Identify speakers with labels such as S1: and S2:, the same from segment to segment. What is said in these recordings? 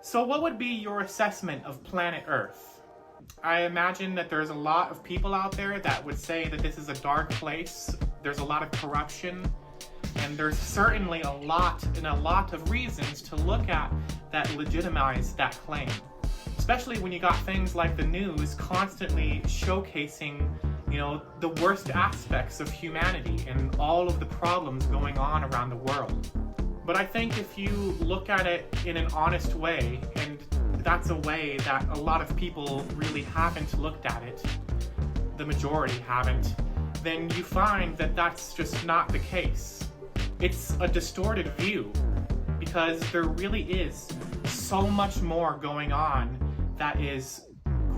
S1: So what would be your assessment of planet Earth? I imagine that there's a lot of people out there that would say that this is a dark place. There's a lot of corruption, and there's certainly a lot of reasons to look at that legitimize that claim. Especially when you got things like the news constantly showcasing, the worst aspects of humanity and all of the problems going on around the world. But I think if you look at it in an honest way, and that's a way that a lot of people really haven't looked at it, the majority haven't, then you find that that's just not the case. It's a distorted view, because there really is so much more going on that is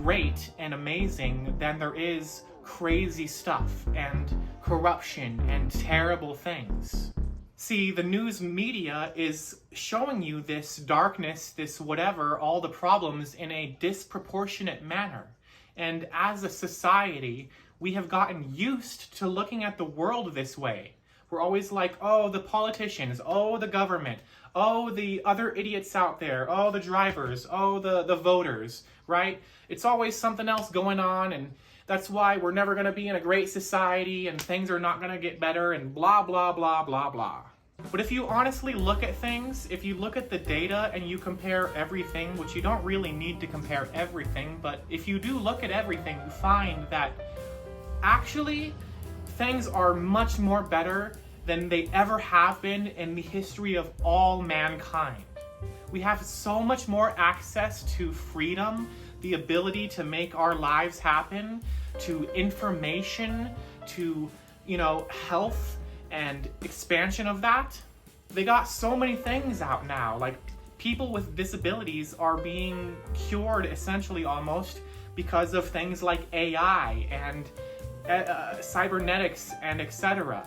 S1: great and amazing than there is crazy stuff and corruption and terrible things. See, the news media is showing you this darkness, this whatever, all the problems in a disproportionate manner. And as a society, we have gotten used to looking at the world this way. We're always like, oh, the politicians, oh, the government, oh, the other idiots out there, oh, the drivers, oh, the voters, right? It's always something else going on, and that's why we're never going to be in a great society, and things are not going to get better, and blah, blah, blah, blah, blah. But if you honestly look at things, if you look at the data and you compare everything, which you don't really need to compare everything, but if you do look at everything, you find that actually things are much more better than they ever have been in the history of all mankind. We have so much more access to freedom, the ability to make our lives happen, to information, to, health and expansion of that. They got so many things out now. Like, people with disabilities are being cured essentially almost because of things like AI and cybernetics and etc.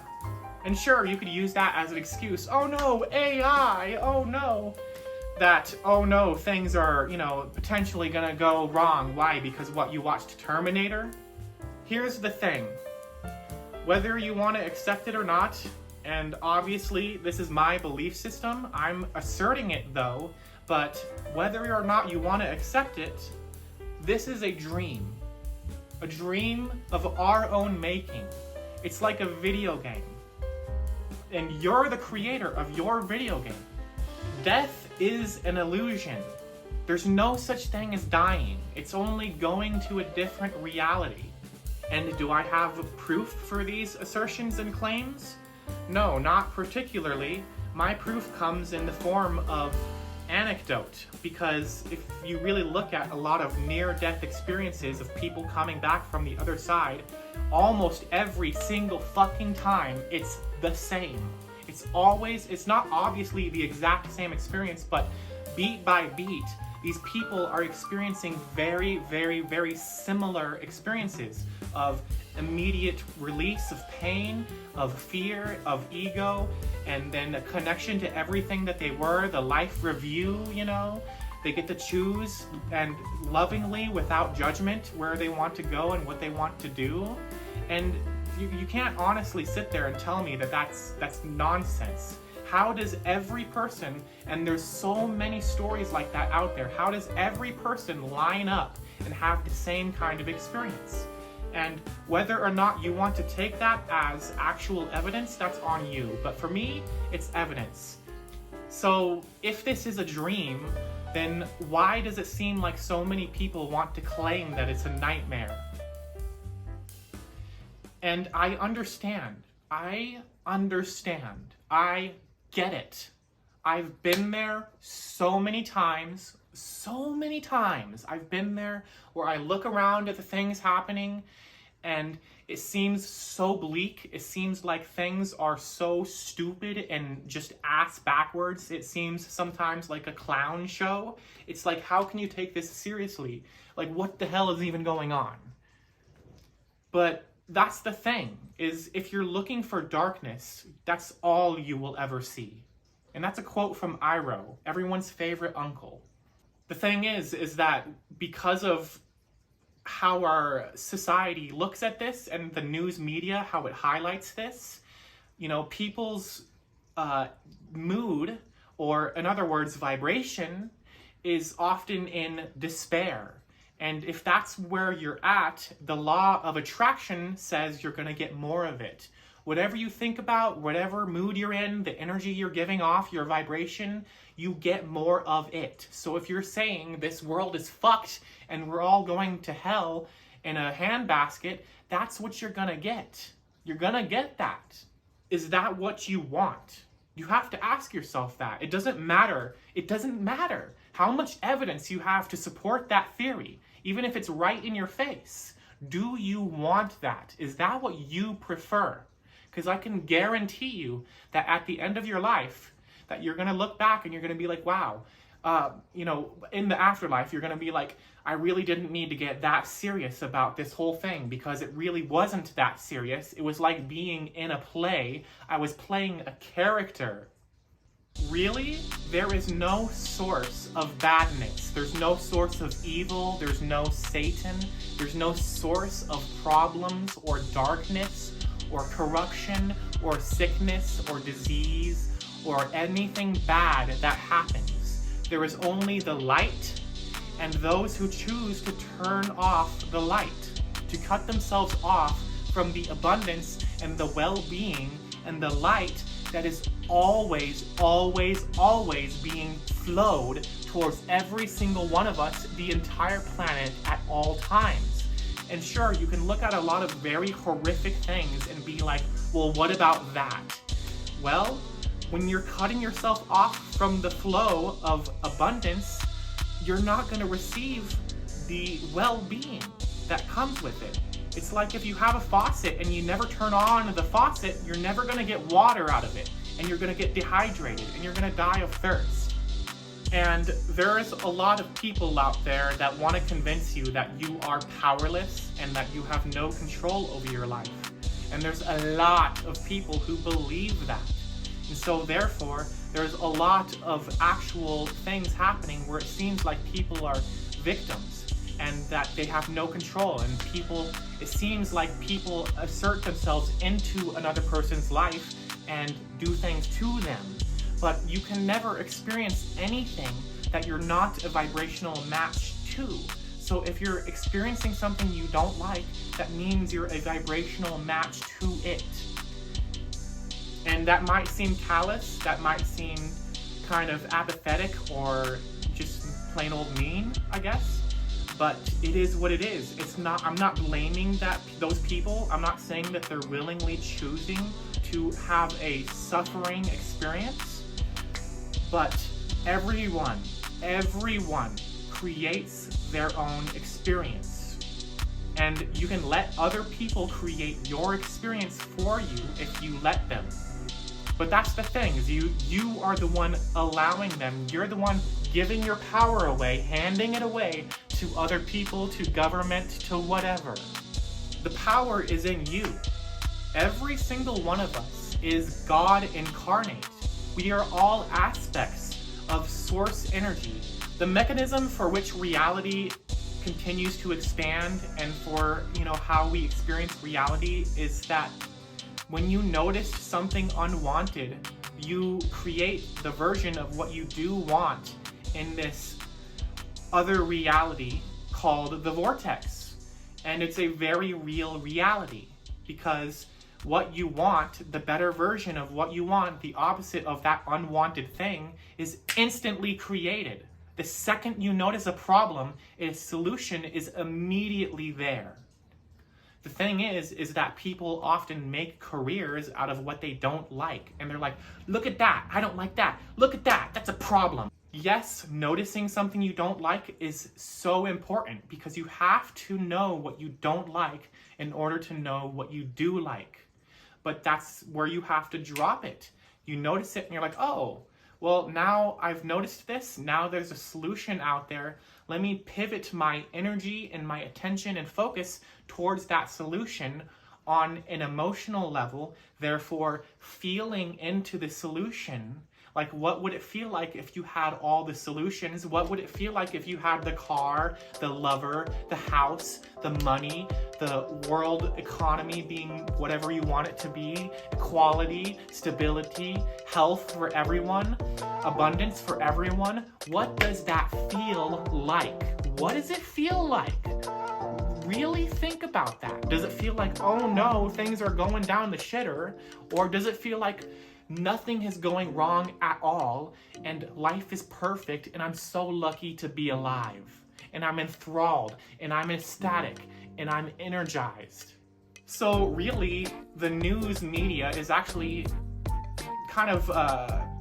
S1: And sure, you could use that as an excuse. Oh no, AI, oh no. Things are, potentially gonna go wrong. Why? Because what, you watched Terminator? Here's the thing. Whether you want to accept it or not, and obviously this is my belief system, I'm asserting it though, but whether or not you want to accept it, this is a dream of our own making. It's like a video game, and you're the creator of your video game. Death is an illusion. There's no such thing as dying. It's only going to a different reality. And do I have proof for these assertions and claims? No, not particularly. My proof comes in the form of anecdote, because if you really look at a lot of near-death experiences of people coming back from the other side, almost every single fucking time, it's the same. It's not obviously the exact same experience, but beat by beat, these people are experiencing very, very, very similar experiences of immediate release of pain, of fear, of ego, and then a connection to everything that they were, the life review, They get to choose, and lovingly, without judgment, where they want to go and what they want to do. And you can't honestly sit there and tell me that that's nonsense. How does every person, and there's so many stories like that out there, how does every person line up and have the same kind of experience? And whether or not you want to take that as actual evidence, that's on you. But for me, it's evidence. So if this is a dream, then why does it seem like so many people want to claim that it's a nightmare? And I understand. I get it. I've been there so many times. I've been there where I look around at the things happening and it seems so bleak. It seems like things are so stupid and just ass backwards. It seems sometimes like a clown show. It's like, how can you take this seriously? Like, what the hell is even going on? But that's the thing, is if you're looking for darkness, that's all you will ever see. And that's a quote from Iroh, everyone's favorite uncle. The thing is that because of how our society looks at this and the news media, how it highlights this, people's mood, or in other words, vibration, is often in despair. And if that's where you're at, the law of attraction says you're going to get more of it. Whatever you think about, whatever mood you're in, the energy you're giving off, your vibration, you get more of it. So if you're saying this world is fucked and we're all going to hell in a handbasket, that's what you're going to get. You're going to get that. Is that what you want? You have to ask yourself that. It doesn't matter. It doesn't matter how much evidence you have to support that theory, even if it's right in your face. Do you want that? Is that what you prefer? Because I can guarantee you that at the end of your life, that you're going to look back and you're going to be like, wow, in the afterlife, you're going to be like, I really didn't need to get that serious about this whole thing because it really wasn't that serious. It was like being in a play. I was playing a character. Really? There is no source of badness. There's no source of evil. There's no Satan. There's no source of problems or darkness or corruption or sickness or disease or anything bad that happens. There is only the light and those who choose to turn off the light, to cut themselves off from the abundance and the well-being and the light that is always, always, always being flowed towards every single one of us, the entire planet at all times. And sure, you can look at a lot of very horrific things and be like, well, what about that? Well, when you're cutting yourself off from the flow of abundance, you're not going to receive the well-being that comes with it. It's like if you have a faucet and you never turn on the faucet, you're never going to get water out of it, and you're going to get dehydrated, and you're going to die of thirst. And there's a lot of people out there that want to convince you that you are powerless and that you have no control over your life. And there's a lot of people who believe that. And so therefore, there's a lot of actual things happening where it seems like people are victims and that they have no control, and it seems like people assert themselves into another person's life and do things to them. But you can never experience anything that you're not a vibrational match to. So if you're experiencing something you don't like, that means you're a vibrational match to it. And that might seem callous, that might seem kind of apathetic or just plain old mean, I guess. But it is what it is. I'm not blaming those people. I'm not saying that they're willingly choosing to have a suffering experience. But everyone creates their own experience. And you can let other people create your experience for you if you let them. But that's the thing, is you are the one allowing them. You're the one giving your power away, handing it away to other people, to government, to whatever. The power is in you. Every single one of us is God incarnate. We are all aspects of source energy. The mechanism for which reality continues to expand and for, how we experience reality is that when you notice something unwanted, you create the version of what you do want in this other reality called the vortex. And it's a very real reality because what you want, the better version of what you want, the opposite of that unwanted thing, is instantly created. The second you notice a problem, a solution is immediately there. The thing is that people often make careers out of what they don't like. And they're like, look at that, I don't like that. Look at that, that's a problem. Yes, noticing something you don't like is so important because you have to know what you don't like in order to know what you do like. But that's where you have to drop it. You notice it and you're like, oh, well, now I've noticed this. Now there's a solution out there. Let me pivot my energy and my attention and focus towards that solution on an emotional level, therefore feeling into the solution, Like, what would it feel like if you had all the solutions? What would it feel like if you had the car, the lover, the house, the money, the world economy being whatever you want it to be, equality, stability, health for everyone, abundance for everyone? What does that feel like? What does it feel like? Really think about that. Does it feel like, oh no, things are going down the shitter? Or does it feel like nothing is going wrong at all and life is perfect and I'm so lucky to be alive and I'm enthralled and I'm ecstatic and I'm energized? So really, the news media is actually kind of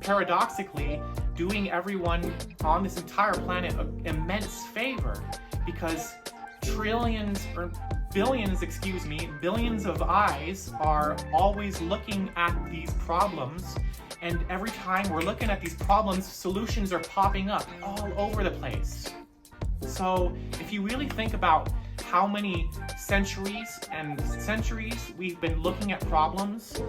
S1: paradoxically doing everyone on this entire planet an immense favor, because billions of eyes are always looking at these problems, and every time we're looking at these problems, solutions are popping up all over the place. So if you really think about how many centuries and centuries we've been looking at problems,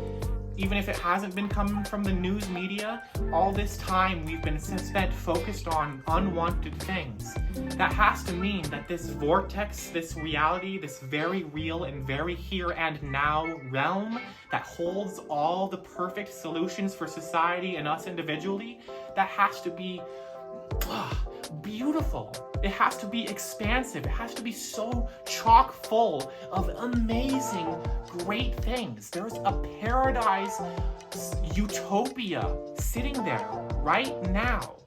S1: even if it hasn't been coming from the news media, all this time we've been spent focused on unwanted things. That has to mean that this vortex, this reality, this very real and very here and now realm that holds all the perfect solutions for society and us individually, that has to be beautiful. It has to be expansive. It has to be so chock full of amazing, great things. There's a paradise utopia sitting there right now.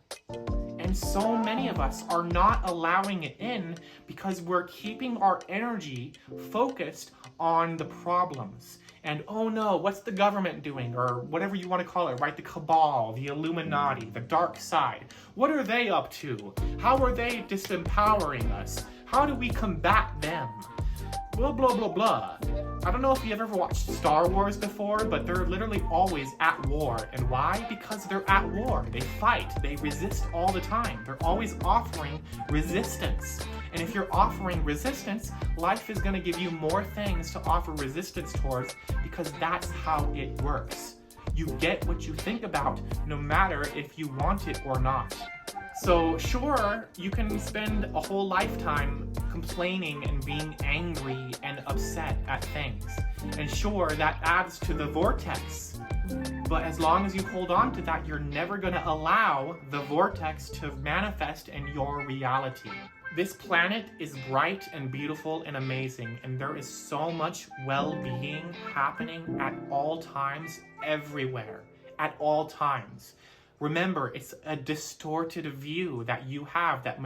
S1: And so many of us are not allowing it in because we're keeping our energy focused on the problems. And oh no, what's the government doing? Or whatever you want to call it, right? The cabal, the Illuminati, the dark side. What are they up to? How are they disempowering us? How do we combat them? Blah, blah, blah, blah. I don't know if you've ever watched Star Wars before, but they're literally always at war. And why? Because they're at war. They fight. They resist all the time. They're always offering resistance. And if you're offering resistance, life is going to give you more things to offer resistance towards, because that's how it works. You get what you think about, no matter if you want it or not. So sure, you can spend a whole lifetime complaining and being angry and upset at things. And sure, that adds to the vortex. But as long as you hold on to that, you're never going to allow the vortex to manifest in your reality. This planet is bright and beautiful and amazing, and there is so much well-being happening at all times, everywhere, at all times. Remember, it's a distorted view that you have, that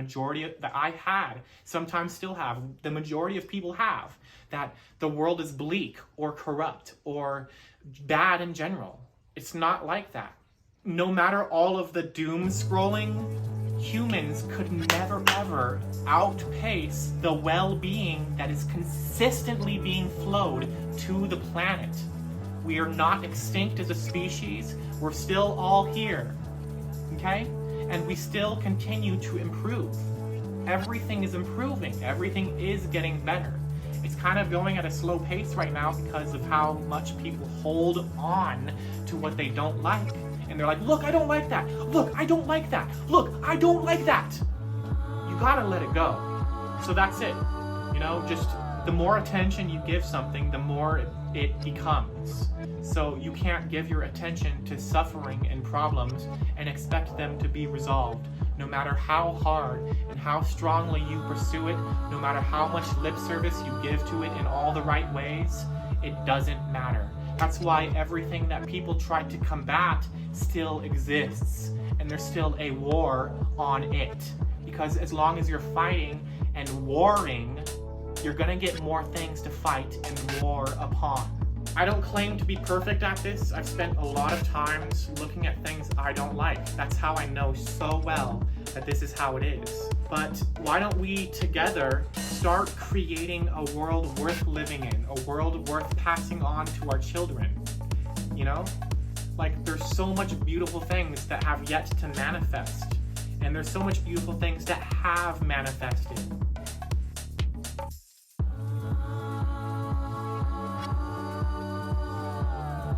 S1: I had, sometimes still have, the majority of people have, that the world is bleak or corrupt or bad in general. It's not like that. No matter all of the doom scrolling, humans could never ever outpace the well-being that is consistently being flowed to the planet. We are not extinct as a species. We're still all here, okay? And we still continue to improve. Everything is improving. Everything is getting better. It's kind of going at a slow pace right now because of how much people hold on to what they don't like. And they're like, look, I don't like that. Look, I don't like that. Look, I don't like that. You gotta let it go. So that's it. You know, just the more attention you give something, the more it becomes. So you can't give your attention to suffering and problems and expect them to be resolved. No matter how hard and how strongly you pursue it, no matter how much lip service you give to it in all the right ways, it doesn't matter. That's why everything that people try to combat still exists, and there's still a war on it. Because as long as you're fighting and warring, you're gonna get more things to fight and war upon. I don't claim to be perfect at this. I've spent a lot of times looking at things I don't like. That's how I know so well that this is how it is. But why don't we together start creating a world worth living in, a world worth passing on to our children? You know? Like, there's so much beautiful things that have yet to manifest. And there's so much beautiful things that have manifested.